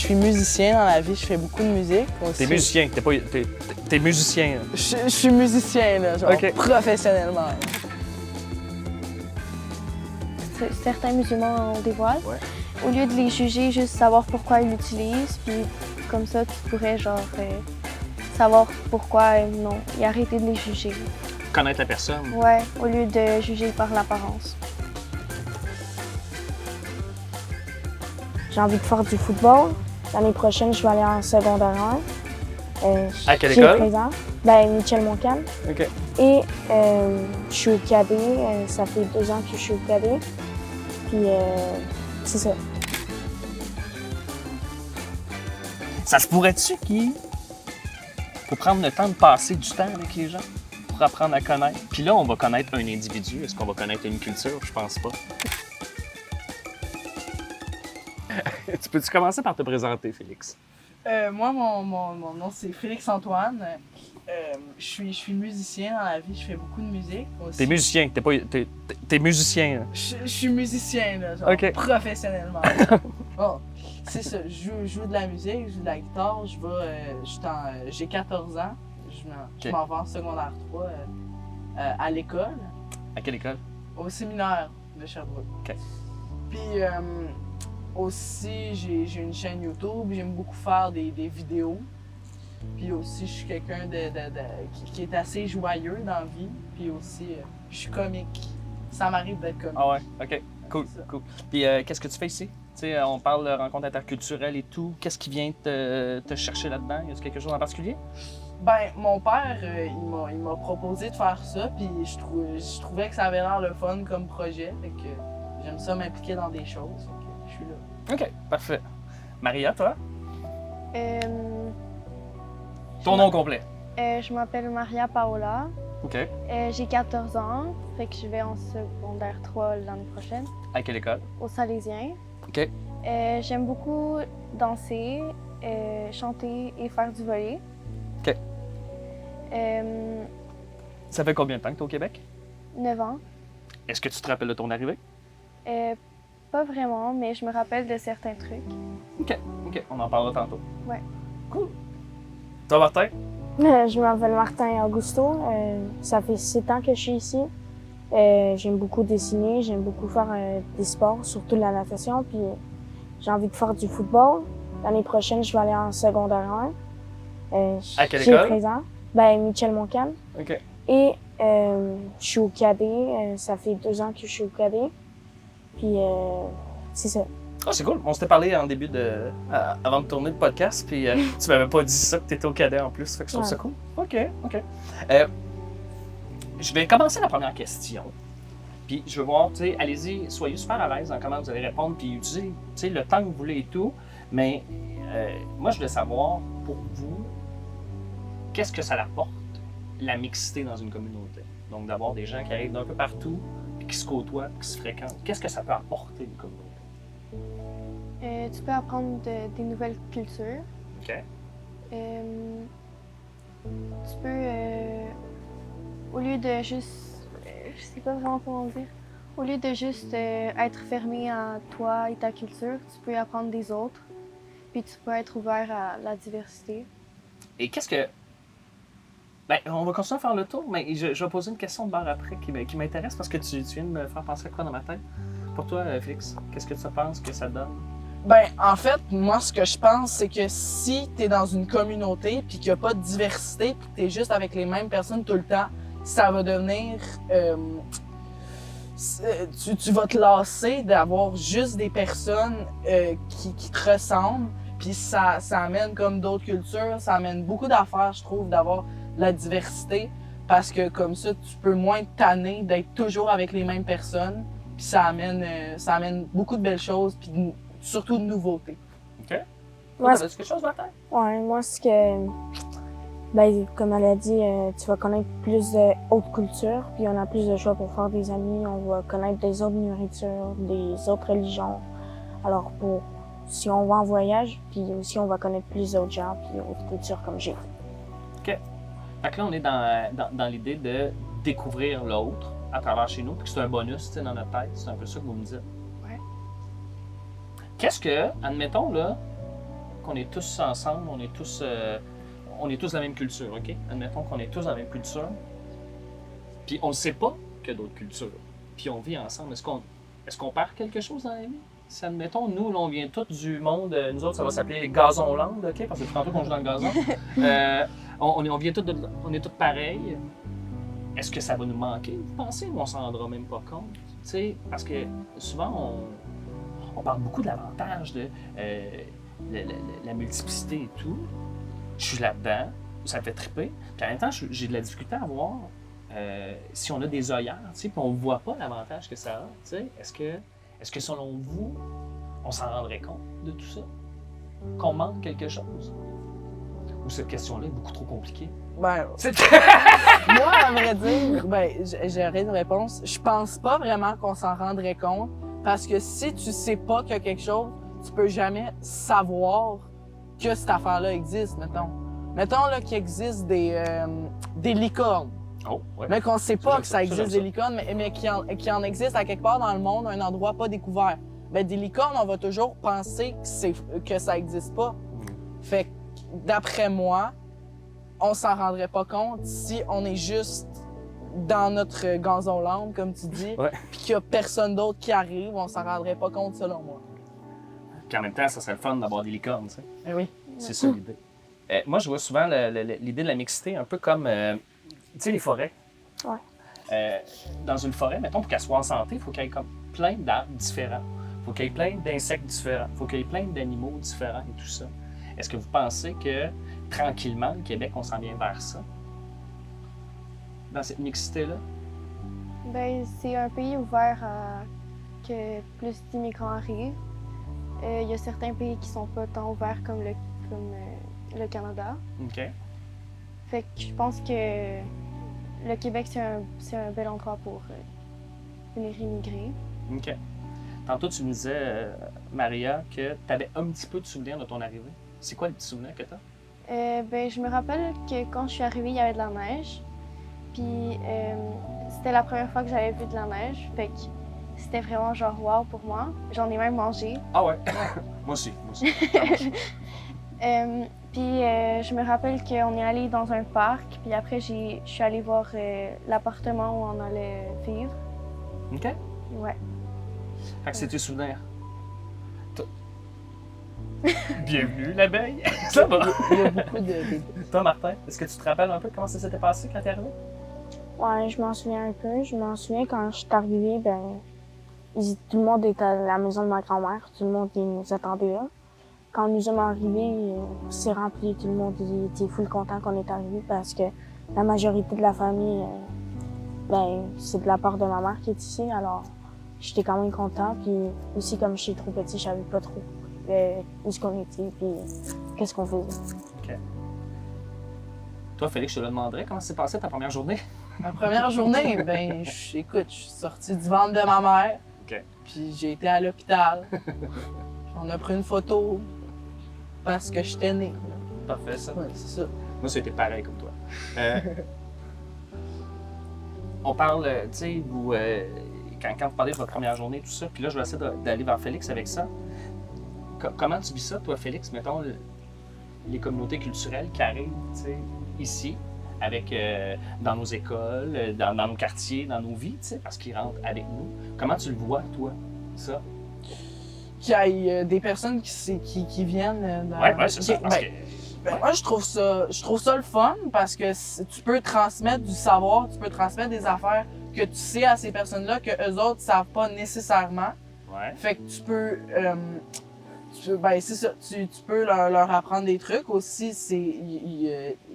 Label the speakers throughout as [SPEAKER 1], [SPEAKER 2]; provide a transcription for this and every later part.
[SPEAKER 1] suis musicien dans la vie, je fais beaucoup de musique. Aussi.
[SPEAKER 2] T'es musicien, t'es musicien.
[SPEAKER 1] Je suis musicien, là, genre professionnellement. Là.
[SPEAKER 3] Certains musulmans ont des voiles.
[SPEAKER 2] Ouais.
[SPEAKER 3] Au lieu de les juger, juste savoir pourquoi ils l'utilisent, puis comme ça, tu pourrais genre savoir pourquoi non, et arrêter de les juger.
[SPEAKER 2] Connaître la personne.
[SPEAKER 3] Ouais, au lieu de juger par l'apparence.
[SPEAKER 4] J'ai envie de faire du football. L'année prochaine, je vais aller en secondaire 1.
[SPEAKER 2] À quelle école?
[SPEAKER 4] Présent. Ben, Michel Montcalm.
[SPEAKER 2] OK.
[SPEAKER 4] Et je suis au cadet. Ça fait 2 ans que je suis au cadet. Puis c'est ça.
[SPEAKER 2] Ça se pourrait-tu qu'il faut prendre le temps de passer du temps avec les gens pour apprendre à connaître? Puis là, on va connaître un individu. Est-ce qu'on va connaître une culture? Je pense pas. Tu peux-tu commencer par te présenter, Félix?
[SPEAKER 1] Moi, mon nom, c'est Félix-Antoine. Je suis musicien dans la vie, je fais beaucoup de musique. Aussi.
[SPEAKER 2] T'es musicien, t'es musicien. Là.
[SPEAKER 1] Je suis musicien, là, genre professionnellement. Bon, c'est ça, je joue de la musique, je joue de la guitare, j'ai 14 ans, je m'en vais en secondaire 3 à l'école.
[SPEAKER 2] À quelle école?
[SPEAKER 1] Au séminaire de Sherbrooke.
[SPEAKER 2] OK.
[SPEAKER 1] Puis aussi, j'ai une chaîne YouTube, j'aime beaucoup faire des vidéos. Puis aussi, je suis quelqu'un qui est assez joyeux dans la vie. Puis aussi, je suis comique. Ça m'arrive d'être comique.
[SPEAKER 2] Ah ouais, OK. Cool. Puis qu'est-ce que tu fais ici? Tu sais, on parle de rencontres interculturelles et tout. Qu'est-ce qui vient te chercher là-dedans? Y a quelque chose en particulier?
[SPEAKER 1] Ben, mon père, il m'a proposé de faire ça. Puis je trouvais que ça avait l'air le fun comme projet. Fait que j'aime ça m'impliquer dans des choses. Fait que je suis là.
[SPEAKER 2] OK, parfait. Maria, toi?
[SPEAKER 3] Je
[SPEAKER 2] Ton nom complet?
[SPEAKER 3] Je m'appelle Maria Paola.
[SPEAKER 2] OK.
[SPEAKER 3] J'ai 14 ans, fait que je vais en secondaire 3 l'année prochaine.
[SPEAKER 2] À quelle école?
[SPEAKER 3] Au Salésien.
[SPEAKER 2] OK.
[SPEAKER 3] J'aime beaucoup danser, chanter et faire du volley.
[SPEAKER 2] OK.
[SPEAKER 3] Euh,
[SPEAKER 2] Ça fait combien de temps que tu es au Québec?
[SPEAKER 3] 9 ans.
[SPEAKER 2] Est-ce que tu te rappelles de ton arrivée?
[SPEAKER 3] Pas vraiment, mais je me rappelle de certains trucs.
[SPEAKER 2] OK. On en parlera tantôt.
[SPEAKER 3] Ouais.
[SPEAKER 2] Cool. Toi, Martin?
[SPEAKER 4] Je m'appelle Martin Augusto. Ça fait 7 ans que je suis ici. J'aime beaucoup dessiner, j'aime beaucoup faire des sports, surtout la natation. Puis j'ai envie de faire du football. L'année prochaine, je vais aller en secondaire 1.
[SPEAKER 2] À quelle école?
[SPEAKER 4] Présent. Ben, Michel Montcalm.
[SPEAKER 2] OK.
[SPEAKER 4] Et je suis au cadet. Ça fait 2 ans que je suis au cadet. Puis c'est ça.
[SPEAKER 2] Ah, c'est cool. On s'était parlé en début avant de tourner le podcast, puis tu m'avais pas dit ça, que tu étais au cadet en plus. Fait que je trouve ça cool. OK. Je vais commencer la première question. Puis je veux voir, tu sais, allez-y, soyez super à l'aise dans comment vous allez répondre, puis utilisez, tu sais, le temps que vous voulez et tout. Mais moi, je voulais savoir, pour vous, qu'est-ce que ça apporte, la mixité dans une communauté? Donc, d'avoir des gens qui arrivent d'un peu partout, puis qui se côtoient, puis qui se fréquentent. Qu'est-ce que ça peut apporter, une communauté?
[SPEAKER 3] Tu peux apprendre des nouvelles cultures.
[SPEAKER 2] OK.
[SPEAKER 3] Tu peux, au lieu de juste, je sais pas vraiment comment dire, au lieu de juste être fermé à toi et ta culture, tu peux apprendre des autres, puis tu peux être ouvert à la diversité.
[SPEAKER 2] Et qu'est-ce que... Ben, on va continuer à faire le tour, mais je vais poser une question de barre après qui m'intéresse parce que tu viens de me faire penser à quoi dans ma tête. Pour toi, Félix, qu'est-ce que tu penses que ça donne?
[SPEAKER 1] Ben, en fait, moi, ce que je pense, c'est que si t'es dans une communauté puis qu'il n'y a pas de diversité puis que t'es juste avec les mêmes personnes tout le temps, ça va devenir... tu vas te lasser d'avoir juste des personnes qui te ressemblent. Puis ça amène comme d'autres cultures, ça amène beaucoup d'affaires, je trouve, d'avoir la diversité. Parce que comme ça, tu peux moins te tanner d'être toujours avec les mêmes personnes. Puis ça amène beaucoup de belles choses, puis surtout de nouveautés.
[SPEAKER 2] OK.
[SPEAKER 4] Moi,
[SPEAKER 2] T'as-tu quelque chose, Martin?
[SPEAKER 4] Ouais, moi, c'est que, ben, comme elle a dit, tu vas connaître plus d'autres cultures, puis on a plus de choix pour faire des amis, on va connaître des autres nourritures, des autres religions. Alors, si on va en voyage, puis aussi on va connaître plus d'autres gens, puis d'autres cultures comme j'ai fait.
[SPEAKER 2] OK. Fait que là, on est dans l'idée de découvrir l'autre à travers chez nous, puis que c'est un bonus, tu sais, dans notre tête. C'est un peu ça que vous me dites.
[SPEAKER 3] Ouais.
[SPEAKER 2] Qu'est-ce que, admettons, là, qu'on est tous ensemble, on est tous de la même culture, OK? Admettons qu'on est tous de la même culture, puis on ne sait pas qu'il y a d'autres cultures, puis on vit ensemble. Est-ce qu'on perd quelque chose dans la vie? Si, admettons, nous, là, on vient tous du monde, nous autres, ça va s'appeler Gazonland, OK? Parce que c'est tantôt qu'on joue dans le gazon. On est tous pareils. Est-ce que ça va nous manquer, vous pensez, ou on s'en rendra même pas compte? Tu sais, parce que souvent, on parle beaucoup de l'avantage de la multiplicité et tout. Je suis là-dedans, ça me fait triper. Puis en même temps, j'ai de la difficulté à voir si on a des œillères, tu sais, puis on ne voit pas l'avantage que ça a. Tu sais, est-ce que selon vous, on s'en rendrait compte de tout ça? Qu'on manque quelque chose? Ou cette question-là est beaucoup trop compliquée?
[SPEAKER 1] Ben, moi, à vrai dire, j'aurais une réponse. Je pense pas vraiment qu'on s'en rendrait compte, parce que si tu sais pas qu'il y a quelque chose, tu peux jamais savoir que cette affaire-là existe, mettons. Mettons là, qu'il existe des licornes.
[SPEAKER 2] Oh, ouais.
[SPEAKER 1] Mais qu'on sait pas que ça
[SPEAKER 2] j'aime
[SPEAKER 1] existe des licornes, mais qu'il en existe à quelque part dans le monde, un endroit pas découvert. Ben, des licornes, on va toujours penser que ça existe pas. Fait que, d'après moi, on s'en rendrait pas compte si on est juste dans notre gazonland, comme tu dis,
[SPEAKER 2] Ouais.
[SPEAKER 1] puis qu'il y a personne d'autre qui arrive, on s'en rendrait pas compte, selon moi.
[SPEAKER 2] Puis en même temps, ça serait le fun d'avoir des licornes, tu sais.
[SPEAKER 1] Ben oui.
[SPEAKER 2] C'est ça l'idée. Moi, je vois souvent l'idée de la mixité un peu comme, tu sais, les forêts.
[SPEAKER 4] Ouais.
[SPEAKER 2] Dans une forêt, mettons, pour qu'elle soit en santé, il faut qu'il y ait comme plein d'arbres différents. Il faut qu'il y ait plein d'insectes différents. Il faut qu'il y ait plein d'animaux différents et tout ça. Est-ce que vous pensez que, tranquillement, le Québec, on s'en vient vers ça? Dans cette mixité-là?
[SPEAKER 3] Ben, c'est un pays ouvert à que plus d'immigrants arrivent. Il y a certains pays qui sont pas tant ouverts comme le Canada.
[SPEAKER 2] OK.
[SPEAKER 3] Fait que je pense que le Québec, c'est un bel endroit pour venir immigrer.
[SPEAKER 2] OK. Tantôt, tu nous disais, Maria, que tu avais un petit peu de souvenir de ton arrivée. C'est quoi le petit souvenir que tu as?
[SPEAKER 3] Ben, je me rappelle que quand je suis arrivée, il y avait de la neige. Puis c'était la première fois que j'avais vu de la neige. Fait que c'était vraiment genre wow pour moi. J'en ai même mangé.
[SPEAKER 2] Ah ouais? Moi aussi.
[SPEAKER 3] Puis je me rappelle qu'on est allé dans un parc. Puis après, je suis allée voir l'appartement où on allait vivre.
[SPEAKER 2] OK.
[SPEAKER 3] Ouais.
[SPEAKER 2] Fait que c'est tes souvenirs. Bienvenue, l'abeille! Ça va?
[SPEAKER 1] Il y a beaucoup de...
[SPEAKER 2] Toi, Martin, est-ce que tu te rappelles un peu comment ça s'était passé quand t'es arrivé?
[SPEAKER 4] Ouais, je m'en souviens un peu. Je m'en souviens quand je suis arrivée, tout le monde était à la maison de ma grand-mère. Tout le monde nous attendait là. Quand nous sommes arrivés, c'est rempli. Tout le monde était full content qu'on est arrivé parce que la majorité de la famille, c'est de la part de ma mère qui est ici. Alors, j'étais quand même content. Puis aussi, comme je suis trop petit, je savais pas trop où est-ce qu'on était puis qu'est-ce qu'on faisait.
[SPEAKER 2] OK. Toi, Félix, je te le demanderais, comment s'est passée ta première journée?
[SPEAKER 1] Ma première journée, écoute, je suis sortie du ventre de ma mère.
[SPEAKER 2] OK.
[SPEAKER 1] Puis j'ai été à l'hôpital. On a pris une photo parce que j'étais née.
[SPEAKER 2] Parfait, ça.
[SPEAKER 1] Ouais, c'est ça.
[SPEAKER 2] Moi, c'était pareil comme toi. On parle, tu sais, quand vous parlez de votre première journée, tout ça, puis là, je vais essayer d'aller vers Félix avec ça. Comment tu vis ça, toi, Félix, mettons, les communautés culturelles qui arrivent, tu sais, ici, avec, dans nos écoles, dans nos quartiers, dans nos vies, tu sais, parce qu'ils rentrent avec nous. Comment tu le vois, toi, ça?
[SPEAKER 1] Qu'il y ait des personnes qui viennent...
[SPEAKER 2] Ouais, c'est ça, parce que...
[SPEAKER 1] Moi, je trouve ça le fun parce que tu peux transmettre du savoir, tu peux transmettre des affaires que tu sais à ces personnes-là que eux autres savent pas nécessairement.
[SPEAKER 2] Ouais.
[SPEAKER 1] Fait que tu peux, c'est ça, tu peux leur apprendre des trucs aussi.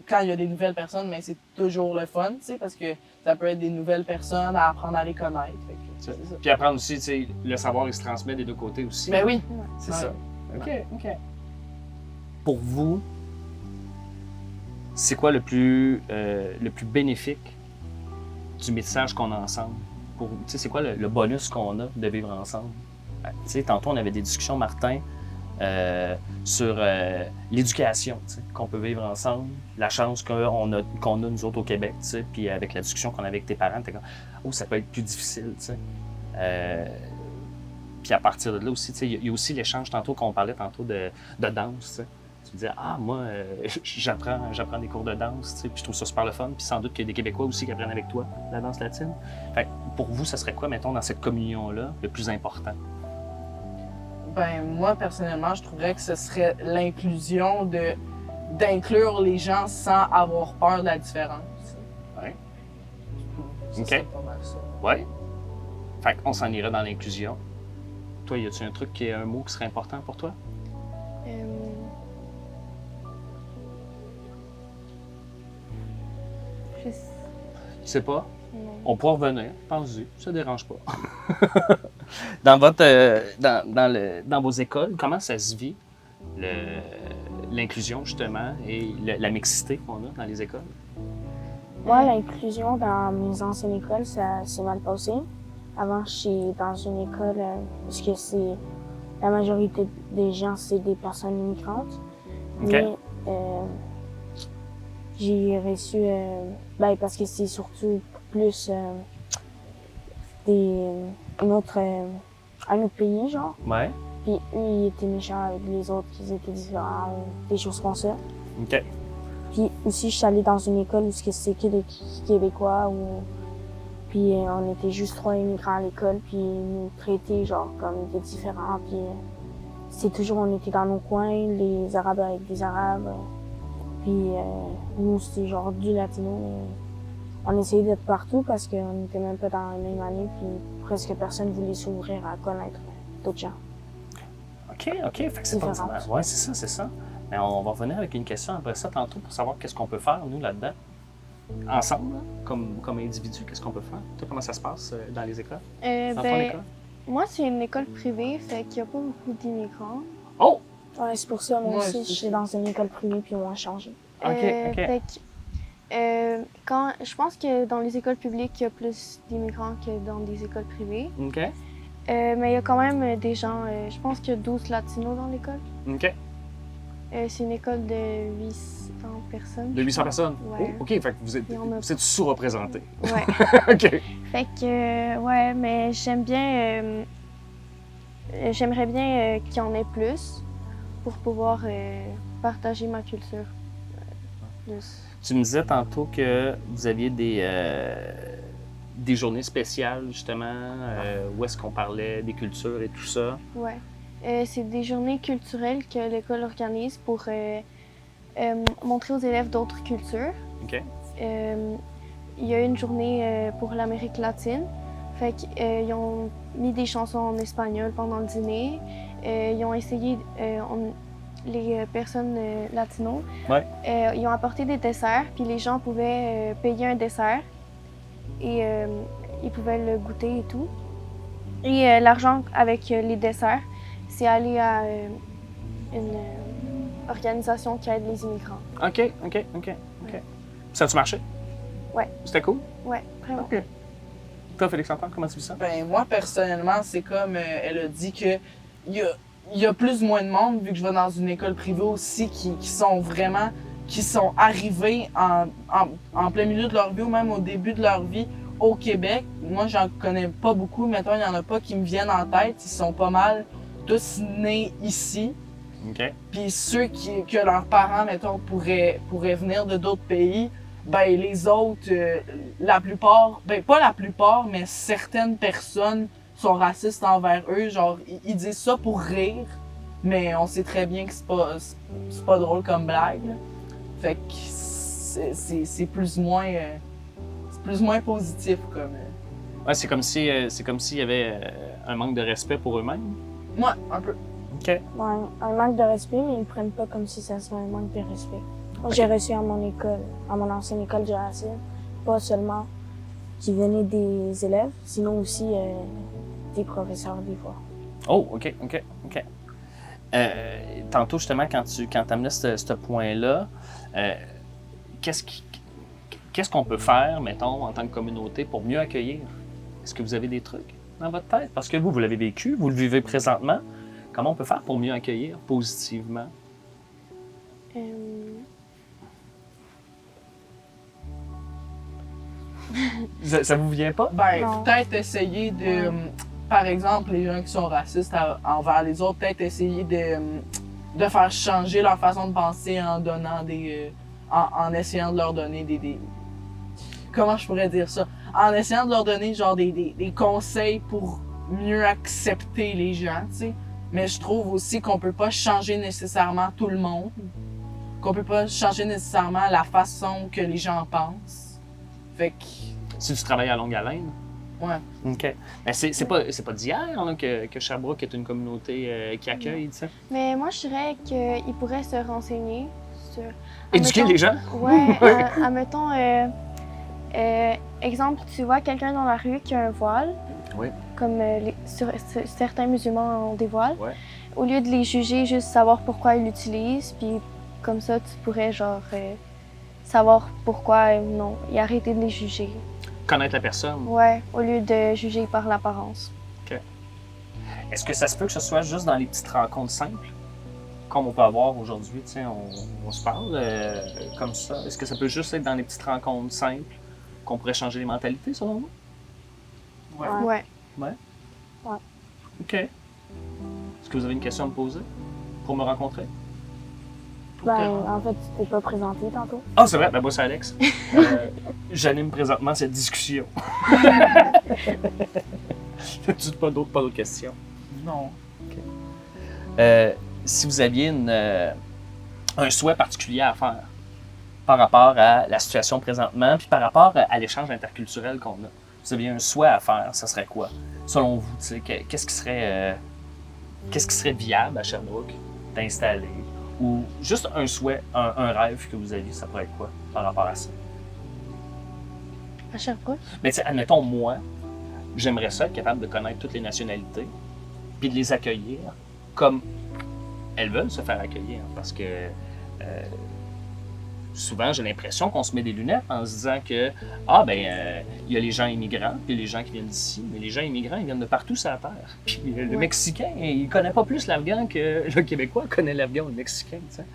[SPEAKER 1] Quand il y a des nouvelles personnes, mais c'est toujours le fun, tu sais, parce que ça peut être des nouvelles personnes à apprendre à les connaître. Fait que, c'est ça.
[SPEAKER 2] Puis apprendre aussi, tu sais, le savoir, il se transmet des deux côtés aussi.
[SPEAKER 1] Ben oui.
[SPEAKER 2] C'est
[SPEAKER 1] Ouais.
[SPEAKER 2] ça. OK. Pour vous, c'est quoi le plus bénéfique du métissage qu'on a ensemble? C'est quoi le bonus qu'on a de vivre ensemble? Tantôt, on avait des discussions, Martin, sur l'éducation qu'on peut vivre ensemble, la chance qu'on a nous autres au Québec, puis avec la discussion qu'on avait avec tes parents, t'es comme « Oh, ça peut être plus difficile. » Puis à partir de là aussi, il y a aussi l'échange tantôt qu'on parlait tantôt de danse. Tu me disais, ah, moi, j'apprends des cours de danse, tu sais, puis je trouve ça super le fun. Puis sans doute qu'il y a des Québécois aussi qui apprennent avec toi la danse latine. Fait que pour vous, ça serait quoi, mettons, dans cette communion-là, le plus important?
[SPEAKER 1] Ben, moi, personnellement, je trouverais que ce serait l'inclusion d'inclure les gens sans avoir peur de la différence.
[SPEAKER 2] Ouais.
[SPEAKER 1] Ça
[SPEAKER 2] OK.
[SPEAKER 1] serait pas mal ça.
[SPEAKER 2] Ouais. Fait qu'on s'en irait dans l'inclusion. Toi, y a-tu un truc qui est un mot qui serait important pour toi?
[SPEAKER 3] Je
[SPEAKER 2] Tu sais pas?
[SPEAKER 3] non.
[SPEAKER 2] On pourra revenir, pense-y, ça dérange pas. Dans vos écoles, comment ça se vit, l'inclusion, justement, et la mixité qu'on a dans les écoles?
[SPEAKER 4] Moi, l'inclusion dans mes anciennes écoles, ça s'est mal passé. Avant, j'étais dans une école parce que la majorité des gens, c'est des personnes immigrantes.
[SPEAKER 2] OK.
[SPEAKER 4] Mais j'ai reçu, parce que c'est surtout plus un autre pays, genre.
[SPEAKER 2] Ouais.
[SPEAKER 4] Puis eux, ils étaient méchants avec les autres, ils étaient différents, des choses comme ça.
[SPEAKER 2] OK.
[SPEAKER 4] Puis aussi, je suis allée dans une école où c'est que des Québécois, puis on était juste 3 immigrants à l'école, puis ils nous traitaient genre comme des différents, puis c'est toujours, on était dans nos coins, les Arabes avec des Arabes, puis nous, c'était genre du latino, mais on essayait d'être partout parce qu'on n'était même pas dans la même année, puis presque personne voulait s'ouvrir à connaître d'autres gens.
[SPEAKER 2] OK. Fait que c'est pas
[SPEAKER 4] Différentes.
[SPEAKER 2] mal. Ouais, c'est ça. Mais on va revenir avec une question après ça tantôt pour savoir qu'est-ce qu'on peut faire, nous, là-dedans. Ensemble, là, comme individus, qu'est-ce qu'on peut faire? Toi, comment ça se passe dans les écoles? Dans ton école?
[SPEAKER 3] Moi, c'est une école privée, fait qu'il n'y a pas beaucoup d'immigrants.
[SPEAKER 2] Oh!
[SPEAKER 4] Ouais, c'est pour ça, moi
[SPEAKER 1] Ouais,
[SPEAKER 4] aussi,
[SPEAKER 1] c'est
[SPEAKER 4] je suis dans une école privée, puis on a changé.
[SPEAKER 2] OK.
[SPEAKER 3] Fait que, je pense que dans les écoles publiques, il y a plus d'immigrants que dans des écoles privées.
[SPEAKER 2] OK.
[SPEAKER 3] Mais il y a quand même des gens, je pense qu'il y a 12 latinos dans l'école.
[SPEAKER 2] OK.
[SPEAKER 3] C'est une école de 800 personnes.
[SPEAKER 2] De 800 personnes?
[SPEAKER 3] Ouais.
[SPEAKER 2] Oh, OK, fait que vous êtes sous-représentés.
[SPEAKER 3] Ouais.
[SPEAKER 2] OK.
[SPEAKER 3] Fait que, ouais, mais j'aimerais bien qu'il y en ait plus pour pouvoir partager ma culture plus.
[SPEAKER 2] Tu me disais tantôt que vous aviez des journées spéciales, justement, où est-ce qu'on parlait des cultures et tout ça.
[SPEAKER 3] Ouais. C'est des journées culturelles que l'école organise pour montrer aux élèves d'autres cultures.
[SPEAKER 2] OK.
[SPEAKER 3] Il y a une journée pour l'Amérique latine. Fait qu'ils ont mis des chansons en espagnol pendant le dîner. Ils ont essayé, les personnes latinos,
[SPEAKER 2] Ouais.
[SPEAKER 3] ils ont apporté des desserts, puis les gens pouvaient payer un dessert et ils pouvaient le goûter et tout. Et l'argent avec les desserts, c'est aller à une organisation qui aide les immigrants.
[SPEAKER 2] OK. Ça a-tu marché?
[SPEAKER 3] Ouais.
[SPEAKER 2] C'était cool?
[SPEAKER 3] Ouais, vraiment.
[SPEAKER 2] OK. Toi, Félix-Antoine, comment tu vis ça?
[SPEAKER 1] Ben, moi, personnellement, c'est comme elle a dit que il y a plus ou moins de monde, vu que je vais dans une école privée aussi, qui sont arrivés en plein milieu de leur vie ou même au début de leur vie au Québec. Moi, j'en connais pas beaucoup, mettons, il y en a pas qui me viennent en tête. Ils sont pas mal tous nés ici.
[SPEAKER 2] OK.
[SPEAKER 1] Puis ceux que leurs parents, mettons, pourraient venir de d'autres pays, ben les autres, la plupart, ben pas la plupart, mais certaines personnes sont racistes envers eux. Genre, ils disent ça pour rire, mais on sait très bien que c'est pas drôle comme blague, là. Fait que c'est plus ou moins positif comme.
[SPEAKER 2] Ouais, c'est comme s'il y avait un manque de respect pour eux-mêmes.
[SPEAKER 1] Moi, un peu.
[SPEAKER 2] OK.
[SPEAKER 4] Ouais, un manque de respect, mais ils le prennent pas comme si ça serait un manque de respect. Moi, j'ai reçu à mon école, à mon ancienne école du racisme, pas seulement qui venaient des élèves, sinon aussi des professeurs des fois.
[SPEAKER 2] Oh, OK. Tantôt, justement, quand tu amenais ce point-là, qu'est-ce qu'on peut faire, mettons, en tant que communauté pour mieux accueillir? Est-ce que vous avez des trucs dans votre tête? Parce que vous l'avez vécu, vous le vivez présentement. Comment on peut faire pour mieux accueillir positivement? Ça vous vient pas?
[SPEAKER 1] Ben,
[SPEAKER 4] Non.
[SPEAKER 1] peut-être essayer de, par exemple, les gens qui sont racistes envers les autres, peut-être essayer de faire changer leur façon de penser en donnant en essayant de leur donner des... Comment je pourrais dire ça? En essayant de leur donner genre des conseils pour mieux accepter les gens, tu sais. Mais je trouve aussi qu'on peut pas changer nécessairement tout le monde. Qu'on peut pas changer nécessairement la façon que les gens pensent. Fait que...
[SPEAKER 2] Si tu travailles à longue haleine?
[SPEAKER 1] Ouais.
[SPEAKER 2] OK. Mais c'est pas d'hier là, que Sherbrooke est une communauté qui accueille, tu sais.
[SPEAKER 3] Mais moi, je dirais qu'ils pourraient se renseigner sur...
[SPEAKER 2] Éduquer
[SPEAKER 3] admettons-
[SPEAKER 2] les gens?
[SPEAKER 3] Ouais, admettons, exemple, tu vois quelqu'un dans la rue qui a un voile,
[SPEAKER 2] Oui.
[SPEAKER 3] comme certains musulmans ont des voiles.
[SPEAKER 2] Ouais.
[SPEAKER 3] Au lieu de les juger, juste savoir pourquoi ils l'utilisent, puis comme ça, tu pourrais genre savoir pourquoi non, et arrêter de les juger.
[SPEAKER 2] Connaître la personne.
[SPEAKER 3] Ouais, au lieu de juger par l'apparence.
[SPEAKER 2] Est-ce que ça se peut que ce soit juste dans les petites rencontres simples? Comme on peut avoir aujourd'hui, tu sais, on se parle comme ça. Est-ce que ça peut juste être dans les petites rencontres simples qu'on pourrait changer les mentalités, selon vous?
[SPEAKER 1] Ouais.
[SPEAKER 3] Ouais.
[SPEAKER 2] OK. Est-ce que vous avez une question à me poser pour me rencontrer?
[SPEAKER 4] Ben, en fait, tu t'es pas présenté tantôt.
[SPEAKER 2] Ah, c'est vrai, ben moi c'est Alex. J'anime présentement cette discussion. As-tu pas d'autres questions?
[SPEAKER 1] Non.
[SPEAKER 2] Si vous aviez un souhait particulier à faire par rapport à la situation présentement, puis par rapport à l'échange interculturel qu'on a, vous aviez un souhait à faire, ça serait quoi? Selon vous, tu sais, qu'est-ce qui serait viable à Sherbrooke d'installer? Ou juste un souhait, un rêve que vous aviez, ça pourrait être quoi par rapport à ça?
[SPEAKER 3] À Sherbrooke?
[SPEAKER 2] Mais tu sais, admettons, moi, j'aimerais ça être capable de connaître toutes les nationalités, puis de les accueillir comme elles veulent se faire accueillir. Parce que souvent, j'ai l'impression qu'on se met des lunettes en se disant que, il y a les gens immigrants, puis les gens qui viennent d'ici, mais les gens immigrants, ils viennent de partout sur la terre. Puis le Mexicain, il connaît pas plus l'Afghan que le Québécois connaît l'Afghan ou le Mexicain, tu sais.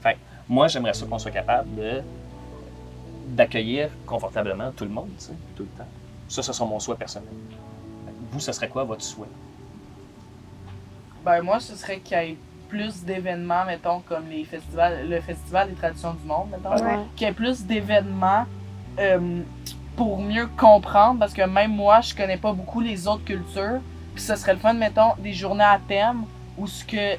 [SPEAKER 2] Fait que moi, j'aimerais ça qu'on soit capable d'accueillir confortablement tout le monde, tu sais, tout le temps. Ça serait mon souhait personnel. Vous, ce serait quoi votre souhait?
[SPEAKER 1] Ben moi, ce serait qu'il y ait plus d'événements, mettons, comme le Festival des traditions du monde, mettons.
[SPEAKER 3] Ouais.
[SPEAKER 1] Qu'il y ait plus d'événements pour mieux comprendre, parce que même moi, je connais pas beaucoup les autres cultures. Puis ce serait le fun, mettons, des journées à thème, où ce que,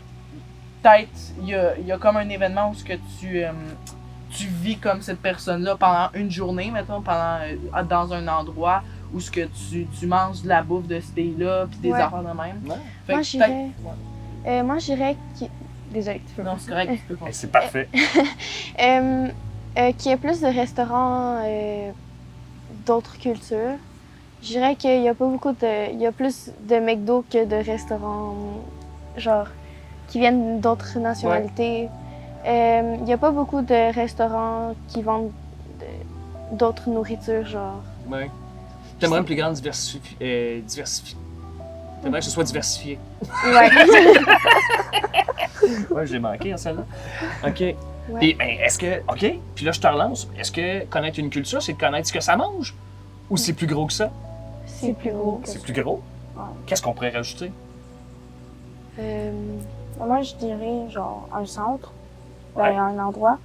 [SPEAKER 1] peut-être, il y a comme un événement où ce que tu vis comme cette personne-là pendant une journée, mettons, dans un endroit où ce que tu manges de la bouffe de ce pays-là, puis des
[SPEAKER 3] Ouais.
[SPEAKER 1] affaires de même.
[SPEAKER 2] Ouais.
[SPEAKER 1] Fait
[SPEAKER 3] Moi,
[SPEAKER 1] que
[SPEAKER 3] j'irais...
[SPEAKER 1] peut-être-
[SPEAKER 3] moi, je dirais désolée, tu peux.
[SPEAKER 1] Non, c'est correct, tu peux
[SPEAKER 2] Hey,
[SPEAKER 1] continuer.
[SPEAKER 2] c'est parfait.
[SPEAKER 3] Qu'il y ait plus de restaurants d'autres cultures. Je dirais qu'il y a pas beaucoup il y a plus de McDo que de restaurants genre qui viennent d'autres nationalités. Il y a pas beaucoup de restaurants qui vendent d'autres nourritures genre.
[SPEAKER 2] Ouais. T'aimerais une plus grande T'aimerais que ce soit diversifié.
[SPEAKER 3] Ouais.
[SPEAKER 2] Ouais, j'ai manqué en celle-là. OK.
[SPEAKER 3] Ouais.
[SPEAKER 2] Puis, ben, est-ce que... OK, puis là, je te relance. Est-ce que connaître une culture, c'est de connaître ce que ça mange? Ou c'est plus gros que ça?
[SPEAKER 3] C'est plus gros.
[SPEAKER 2] C'est plus gros?
[SPEAKER 4] Ouais.
[SPEAKER 2] Qu'est-ce qu'on pourrait rajouter?
[SPEAKER 4] Moi, je dirais, genre, un centre,
[SPEAKER 2] Ouais.
[SPEAKER 4] ben, un endroit,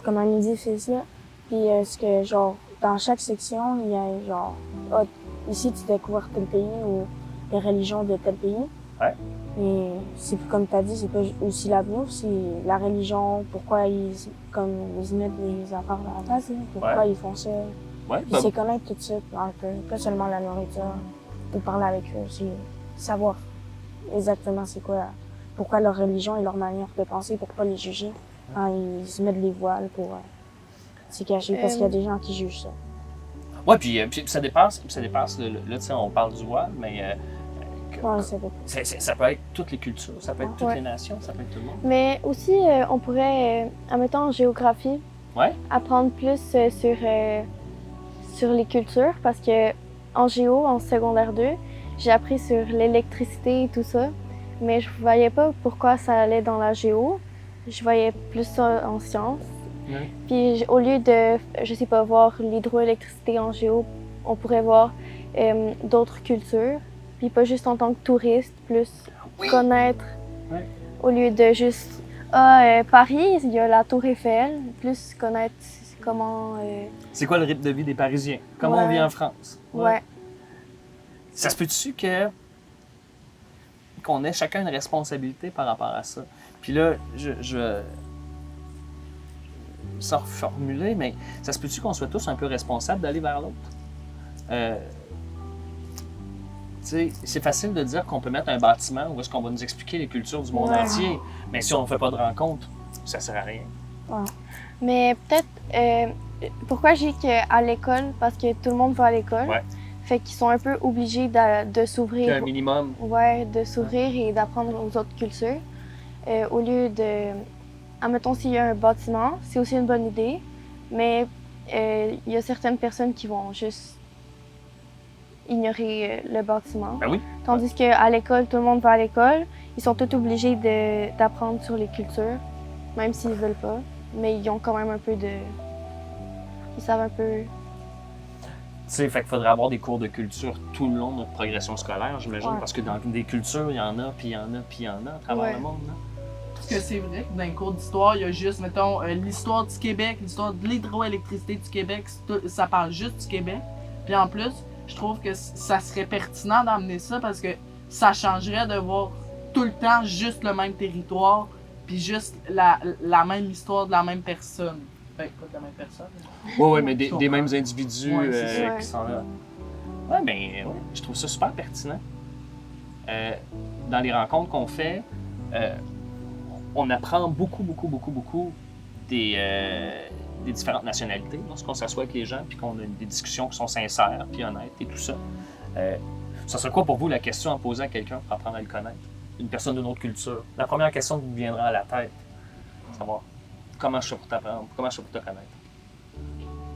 [SPEAKER 4] comme un édifice, là. Puis, ce que, genre, dans chaque section, il y a, genre, ici, tu découvres tel pays ou les religions de tel pays.
[SPEAKER 2] Ouais.
[SPEAKER 4] Et c'est comme tu as dit, c'est pas aussi la bouffe, c'est la religion, pourquoi ils mettent des affaires dans la face, là, pourquoi
[SPEAKER 2] Ouais.
[SPEAKER 4] ils font ça.
[SPEAKER 2] Ouais,
[SPEAKER 4] Puis c'est connaître tout ça un peu, pas seulement la nourriture, ou parler avec eux, c'est savoir exactement c'est quoi, pourquoi leur religion et leur manière de penser, pour pas les juger quand ils se mettent les voiles pour se cacher, parce qu'il y a des gens qui jugent ça.
[SPEAKER 2] ouais, puis ça dépasse là, tu sais, on parle du voile, mais
[SPEAKER 4] Ouais, ça peut.
[SPEAKER 2] ça peut être toutes les cultures, ça peut être toutes
[SPEAKER 3] Ouais.
[SPEAKER 2] les nations, ça peut être tout le monde.
[SPEAKER 3] Mais aussi, on pourrait, admettons en géographie,
[SPEAKER 2] Ouais.
[SPEAKER 3] apprendre plus sur les cultures parce que en géo, en secondaire 2, j'ai appris sur l'électricité et tout ça, mais je voyais pas pourquoi ça allait dans la géo. Je voyais plus ça en sciences.
[SPEAKER 2] Ouais.
[SPEAKER 3] Puis au lieu de, je sais pas, voir l'hydroélectricité en géo, on pourrait voir d'autres cultures. Puis pas juste en tant que touriste, plus
[SPEAKER 2] Oui.
[SPEAKER 3] connaître
[SPEAKER 2] Ouais.
[SPEAKER 3] Au lieu de juste Paris, il y a la Tour Eiffel, plus connaître comment.
[SPEAKER 2] C'est quoi le rythme de vie des Parisiens? Comment on
[SPEAKER 3] Ouais.
[SPEAKER 2] vit en France?
[SPEAKER 3] Ouais.
[SPEAKER 2] Ça se peut-tu qu'on ait chacun une responsabilité par rapport à ça? Puis là, sans reformuler, mais ça se peut-tu qu'on soit tous un peu responsables d'aller vers l'autre? Tu sais, c'est facile de dire qu'on peut mettre un bâtiment où est-ce qu'on va nous expliquer les cultures du monde
[SPEAKER 3] Ouais.
[SPEAKER 2] entier, mais si on ne fait pas de rencontre, ça sert à rien.
[SPEAKER 3] Mais peut-être, pourquoi j'ai dit qu'à l'école, parce que tout le monde va à l'école,
[SPEAKER 2] Ouais.
[SPEAKER 3] fait qu'ils sont un peu obligés de
[SPEAKER 2] Qu'il y a
[SPEAKER 3] s'ouvrir.
[SPEAKER 2] un minimum.
[SPEAKER 3] Ouais, de s'ouvrir et d'apprendre aux autres cultures. Au lieu de. Admettons, s'il y a un bâtiment, c'est aussi une bonne idée, mais il y a certaines personnes qui vont juste ignorer le bâtiment.
[SPEAKER 2] Ben oui.
[SPEAKER 3] Tandis qu'à l'école, tout le monde va à l'école, ils sont tous obligés d'apprendre sur les cultures, même s'ils veulent pas. Mais ils ont quand même un peu de. Ils savent un peu.
[SPEAKER 2] Tu sais, fait qu'il faudrait avoir des cours de culture tout le long de notre progression scolaire, j'imagine,
[SPEAKER 3] Ouais.
[SPEAKER 2] parce que dans des cultures, il y en a, puis il y en a, puis il y en a à travers
[SPEAKER 3] Ouais.
[SPEAKER 2] le monde. Là.
[SPEAKER 1] Parce que c'est vrai que dans les cours d'histoire, il y a juste, mettons, l'histoire du Québec, l'histoire de l'hydroélectricité du Québec, ça parle juste du Québec. Puis en plus, je trouve que ça serait pertinent d'amener ça parce que ça changerait de voir tout le temps juste le même territoire, puis juste la même histoire de la même personne. Ben, pas de la même personne.
[SPEAKER 2] Oui, mais des
[SPEAKER 1] comprends.
[SPEAKER 2] mêmes individus
[SPEAKER 1] Ouais, c'est
[SPEAKER 3] ça.
[SPEAKER 2] qui sont là. Ouais, ben, ouais, je trouve ça super pertinent. Dans les rencontres qu'on fait, on apprend beaucoup des différentes nationalités lorsqu'on s'assoit avec les gens puis qu'on a des discussions qui sont sincères puis honnêtes et tout ça. Ça serait quoi pour vous la question à poser à quelqu'un pour apprendre à le connaître? Une personne d'une autre culture. La première question qui vous viendra à la tête, savoir comment je fais pour t'apprendre, comment je fais pour te connaître.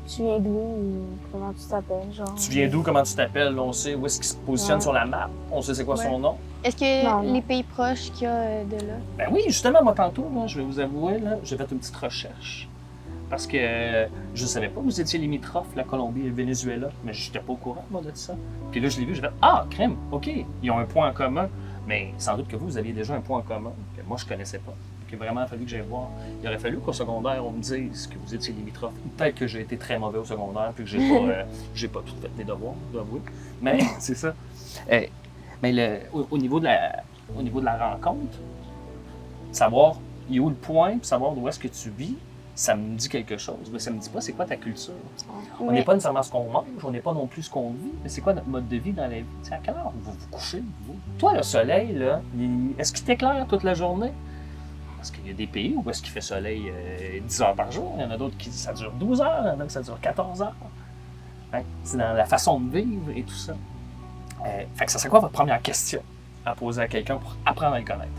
[SPEAKER 4] Tu viens d'où ou comment tu t'appelles, genre?
[SPEAKER 2] Tu viens d'où, comment tu t'appelles, on sait où est-ce qu'il se positionne
[SPEAKER 4] Ouais.
[SPEAKER 2] sur la map, on sait c'est quoi son
[SPEAKER 3] Ouais.
[SPEAKER 2] nom.
[SPEAKER 3] Est-ce que
[SPEAKER 4] Non.
[SPEAKER 3] les pays proches qu'il y a de là?
[SPEAKER 2] Ben oui, justement, moi tantôt, là, je vais vous avouer, là, j'ai fait une petite recherche. Parce que je ne savais pas que vous étiez limitrophes, la Colombie et le Venezuela, mais je n'étais pas au courant, moi, de ça. Puis là, je l'ai vu, j'ai fait « Ah, crème, OK, ils ont un point en commun. » Mais sans doute que vous aviez déjà un point en commun que moi, je ne connaissais pas. Il a vraiment fallu que j'aille voir. Il aurait fallu qu'au secondaire, on me dise que vous étiez limitrophes. Peut-être que j'ai été très mauvais au secondaire puis que j'ai pas tout fait mes devoirs, je dois avouer. Mais c'est ça. Mais au niveau de la rencontre, savoir il est où le point, puis savoir d'où est-ce que tu vis, ça me dit quelque chose. Mais ça me dit pas c'est quoi ta culture. On n'est pas nécessairement ce qu'on mange, on n'est pas non plus ce qu'on vit, mais c'est quoi notre mode de vie dans la vie? T'sais, à quelle heure vous vous couchez, vous? Toi, le soleil, là, est-ce qu'il t'éclaire toute la journée? Parce qu'il y a des pays où est-ce qu'il fait soleil 10 heures par jour, il y en a d'autres qui ça dure 12 heures, il y en a qui ça dure 14 heures. Hein? C'est dans la façon de vivre et tout ça. Fait que ça serait quoi votre première question à poser à quelqu'un pour apprendre à le connaître?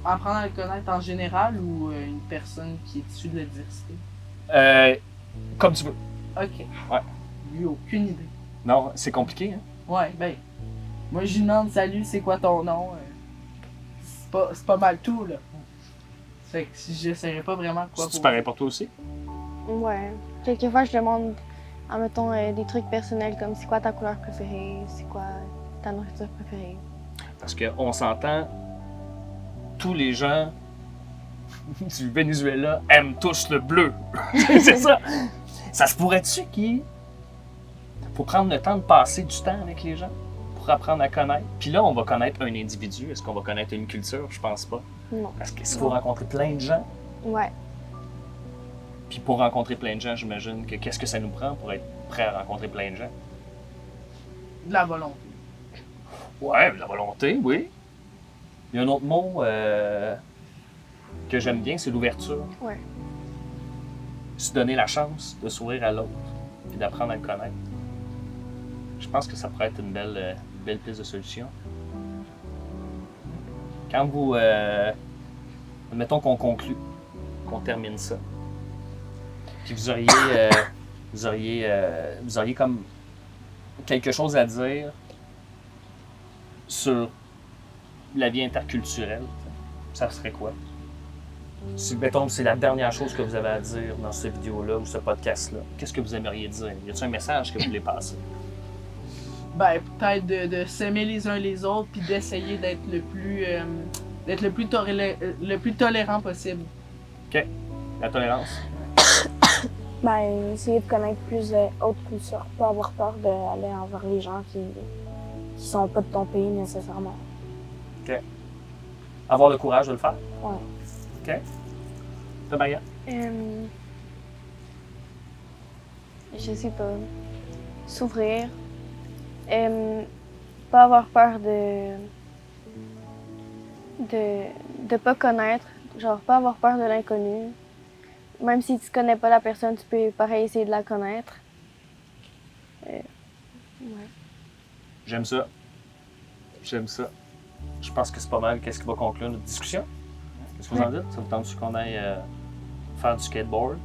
[SPEAKER 1] Apprendre à le connaître en général ou une personne qui est issue de la diversité?
[SPEAKER 2] Comme tu veux.
[SPEAKER 1] Ok.
[SPEAKER 2] Ouais.
[SPEAKER 1] Lui, aucune idée.
[SPEAKER 2] Non, c'est compliqué, hein?
[SPEAKER 1] Ouais, ben. Moi, je lui demande salut, c'est quoi ton nom? C'est pas mal tout, là. Fait que si j'essaierais pas vraiment quoi
[SPEAKER 2] C'est pareil pour toi aussi?
[SPEAKER 3] Ouais. Quelquefois, je demande, admettons, des trucs personnels comme c'est quoi ta couleur préférée, c'est quoi ta nourriture préférée.
[SPEAKER 2] Parce qu'on s'entend, tous les gens du Venezuela aiment tous le bleu. C'est ça. Ça se pourrait-tu qu'il faut prendre le temps de passer du temps avec les gens pour apprendre à connaître? Puis là, on va connaître un individu. Est-ce qu'on va connaître une culture? Je pense pas.
[SPEAKER 3] Non.
[SPEAKER 2] Parce qu'il faut rencontrer plein de gens.
[SPEAKER 3] Ouais.
[SPEAKER 2] Puis pour rencontrer plein de gens, j'imagine que qu'est-ce que ça nous prend pour être prêt à rencontrer plein de gens?
[SPEAKER 1] De la volonté.
[SPEAKER 2] Ouais, la volonté, oui. Il y a un autre mot que j'aime bien, c'est l'ouverture.
[SPEAKER 3] Ouais.
[SPEAKER 2] Se donner la chance de s'ouvrir à l'autre et d'apprendre à le connaître. Je pense que ça pourrait être une belle piste de solution. Quand vous... admettons qu'on conclut, qu'on termine ça, puis vous auriez comme quelque chose à dire sur la vie interculturelle, ça serait quoi? Si, mettons, c'est la dernière chose que vous avez à dire dans cette vidéo-là ou ce podcast-là, qu'est-ce que vous aimeriez dire? Y a-t-il un message que vous voulez passer?
[SPEAKER 1] Ben, peut-être de s'aimer les uns les autres, puis d'essayer d'être d'être le plus tolérant possible.
[SPEAKER 2] La tolérance.
[SPEAKER 4] Ben, essayer de connaître plus d'autres cultures, pas avoir peur d'aller envers les gens qui sont pas de ton pays nécessairement.
[SPEAKER 2] Avoir le courage de le faire.
[SPEAKER 4] Ouais.
[SPEAKER 2] OK. Toi, Maria?
[SPEAKER 3] Je sais pas. S'ouvrir. Pas avoir peur de pas connaître. Genre, pas avoir peur de l'inconnu. Même si tu connais pas la personne, tu peux pareil essayer de la connaître. Ouais.
[SPEAKER 2] J'aime ça. J'aime ça. Je pense que c'est pas mal qu'est-ce qui va conclure notre discussion. Qu'est-ce que vous en dites? Ça vous tente qu'on aille faire du skateboard?